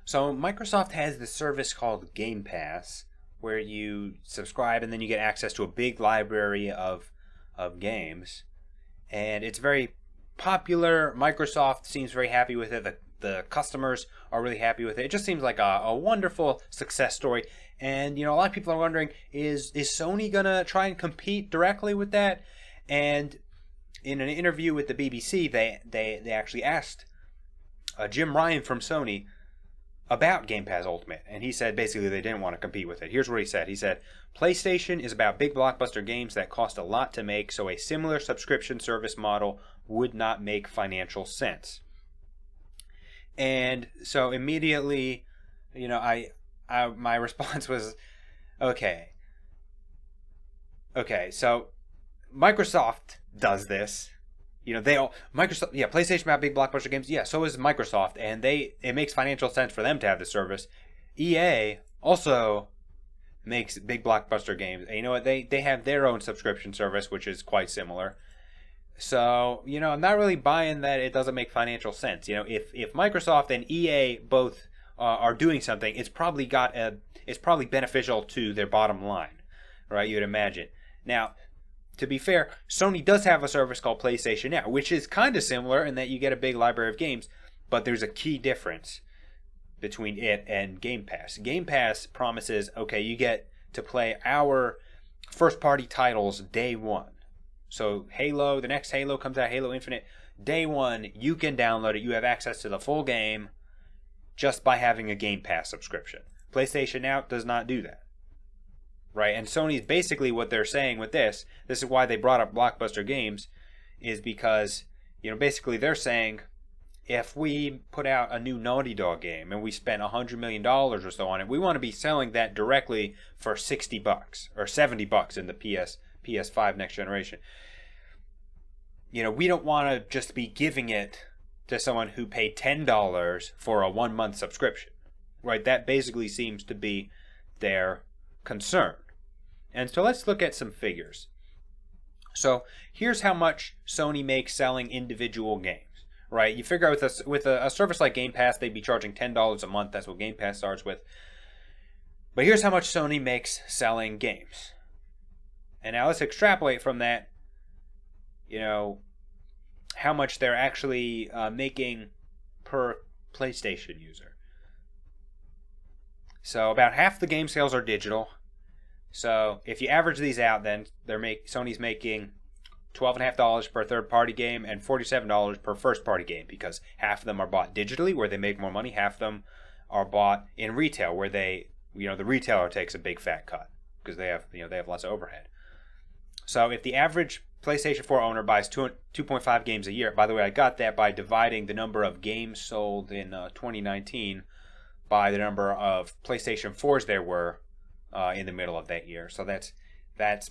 So Microsoft has this service called Game Pass, where you subscribe and then you get access to a big library of games, and it's very popular. Microsoft seems very happy with it. The customers are really happy with it. It just seems like a wonderful success story. And a lot of people are wondering, is Sony gonna try and compete directly with that? And in an interview with the BBC, they actually asked Jim Ryan from Sony about Game Pass Ultimate, and he said basically they didn't want to compete with it. Here's what he said. He said, PlayStation is about big blockbuster games that cost a lot to make, so a similar subscription service model would not make financial sense. And so immediately, my response was, okay, so Microsoft does this. Microsoft, yeah, PlayStation about big blockbuster games. Yeah, so is Microsoft, and it makes financial sense for them to have this service. EA also makes big blockbuster games. And you know what? They have their own subscription service, which is quite similar. So, I'm not really buying that it doesn't make financial sense. If Microsoft and EA both are doing something, it's probably beneficial to their bottom line, right? You'd imagine. Now, to be fair, Sony does have a service called PlayStation Now, which is kind of similar in that you get a big library of games, but there's a key difference between it and Game Pass. Game Pass promises, okay, you get to play our first-party titles day one. So Halo, the next Halo comes out, Halo Infinite, day one, you can download it. You have access to the full game just by having a Game Pass subscription. PlayStation Now does not do that. Right, and Sony's basically what they're saying with this is why they brought up blockbuster games, is because, basically they're saying, if we put out a new Naughty Dog game and we spent $100 million or so on it, we want to be selling that directly for $60 or $70 in the PS5 next generation. We don't want to just be giving it to someone who paid $10 for a 1-month subscription. Right, that basically seems to be their concern. And so let's look at some figures. So here's how much Sony makes selling individual games. Right, you figure out with a service like Game Pass, they'd be charging $10 a month. That's what Game Pass starts with. But here's how much Sony makes selling games. And now let's extrapolate from that, how much they're actually making per PlayStation user. So about half the game sales are digital. So if you average these out, then Sony's making $12.50 per third-party game and $47 per first-party game, because half of them are bought digitally, where they make more money. Half of them are bought in retail, where the retailer takes a big fat cut because they have lots of overhead. So if the average PlayStation 4 owner buys 2.5 games a year, by the way, I got that by dividing the number of games sold in 2019 by the number of PlayStation 4s there were in the middle of that year. So that's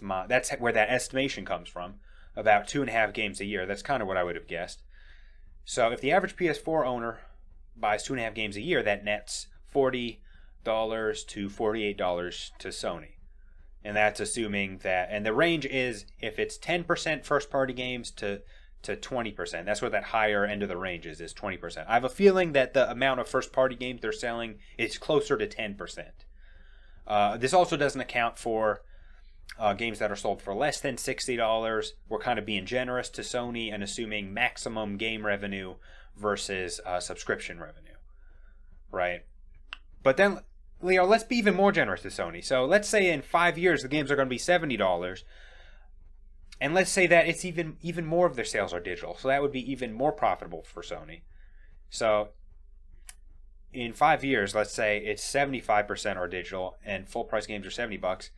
where that estimation comes from. About 2.5 games a year. That's kind of what I would have guessed. So if the average PS4 owner buys 2.5 games a year, that nets $40 to $48 to Sony. And that's assuming that, and the range is if it's 10% first party games to 20%. That's what that higher end of the range is 20%. I have a feeling that the amount of first party games they're selling is closer to 10%. This also doesn't account for games that are sold for less than $60. We're kind of being generous to Sony and assuming maximum game revenue versus subscription revenue, right? But then, Leo, let's be even more generous to Sony. So let's say in 5 years the games are going to be $70, and let's say that it's even more of their sales are digital. So that would be even more profitable for Sony. So in 5 years, let's say it's 75% are digital and full price games are $70.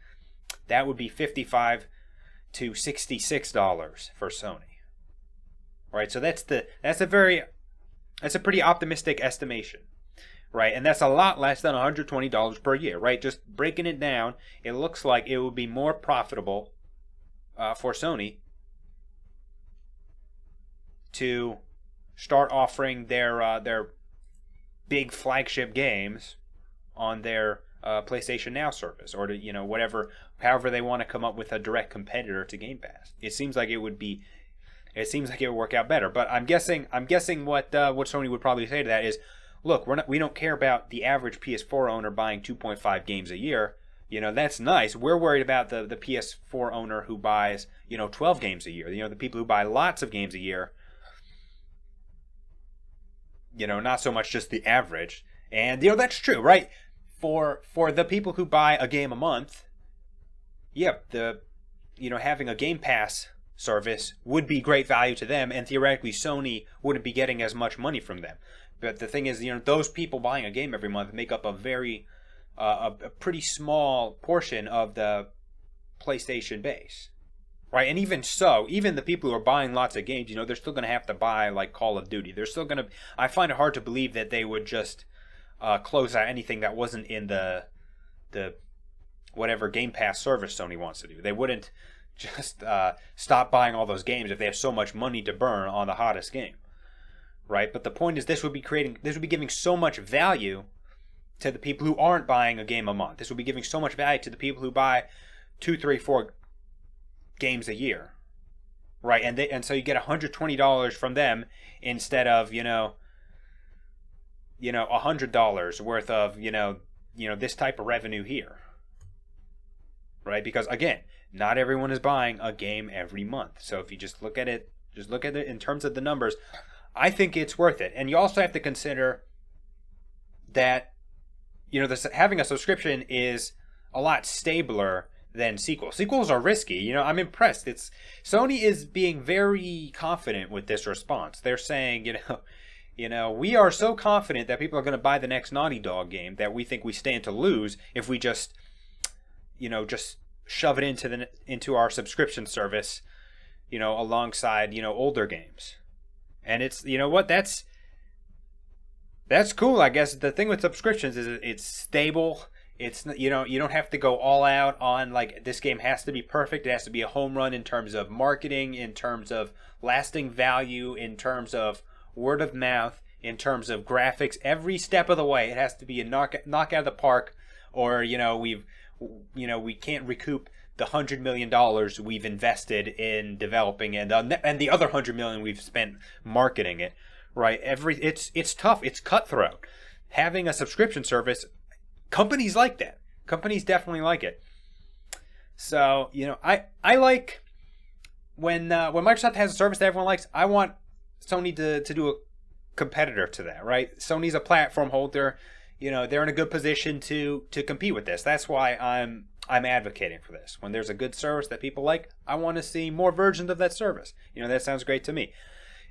That would be $55 to $66 for Sony. Right? So that's a pretty optimistic estimation. Right? And that's a lot less than $120 per year, right? Just breaking it down, it looks like it would be more profitable for Sony to start offering their big flagship games on their PlayStation Now service, or to however they want to come up with a direct competitor to Game Pass. It seems like it would work out better. But I'm guessing what Sony would probably say to that is, look, we don't care about the average PS4 owner buying 2.5 games a year. That's nice. We're worried about the PS4 owner who buys, 12 games a year. The people who buy lots of games a year. Not so much just the average. And, that's true, right? For the people who buy a game a month, having a Game Pass service would be great value to them, and theoretically Sony wouldn't be getting as much money from them. But the thing is, those people buying a game every month make up a pretty small portion of the PlayStation base, right? And even so, even the people who are buying lots of games, they're still going to have to buy like Call of Duty. They're still going to. I find it hard to believe that they would just close out anything that wasn't in the whatever Game Pass service Sony wants to do. They wouldn't just stop buying all those games if they have so much money to burn on the hottest game, right? But the point is, this would be giving so much value to the people who aren't buying a game a month. This would be giving so much value to the people who buy 2, 3, 4 games a year, right? And so you get $120 from them instead of $100 worth of this type of revenue here, right? Because again, not everyone is buying a game every month. So if you just look at it in terms of the numbers, I think it's worth it. And you also have to consider that having a subscription is a lot stabler than sequels. Sequels are risky. I'm impressed. Sony is being very confident with this response. They're saying, we are so confident that people are going to buy the next Naughty Dog game that we think we stand to lose if we just shove it into our subscription service, alongside, older games. And it's, that's cool. I guess the thing with subscriptions is it's stable. It's, you don't have to go all out on like this game has to be perfect. It has to be a home run in terms of marketing, in terms of lasting value, in terms of word of mouth, in terms of graphics. Every step of the way, it has to be a knock out of the park, or we can't recoup the $100 million we've invested in developing and the other $100 million we've spent marketing it. Right, it's tough. It's cutthroat. Having a subscription service, companies like that. Companies definitely like it. So I like when Microsoft has a service that everyone likes. I want Sony to do a competitor to that. Right, Sony's a platform holder. They're in a good position to compete with this. That's why I'm advocating for this. When there's a good service that people like, I want to see more versions of that service. That sounds great to me.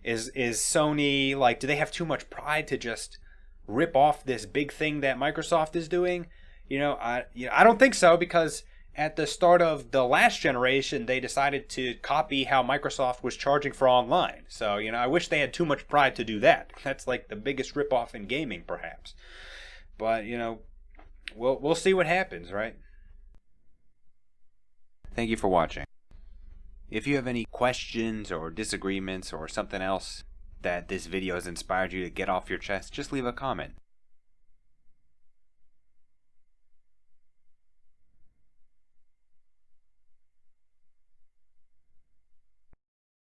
Is Sony do they have too much pride to just rip off this big thing that Microsoft is doing? I don't think so, because at the start of the last generation they decided to copy how Microsoft was charging for online. So I wish they had too much pride to do that. That's like the biggest rip off in gaming, perhaps. But we'll see what happens, right? Thank you for watching. If you have any questions or disagreements or something else that this video has inspired you to get off your chest, just leave a comment.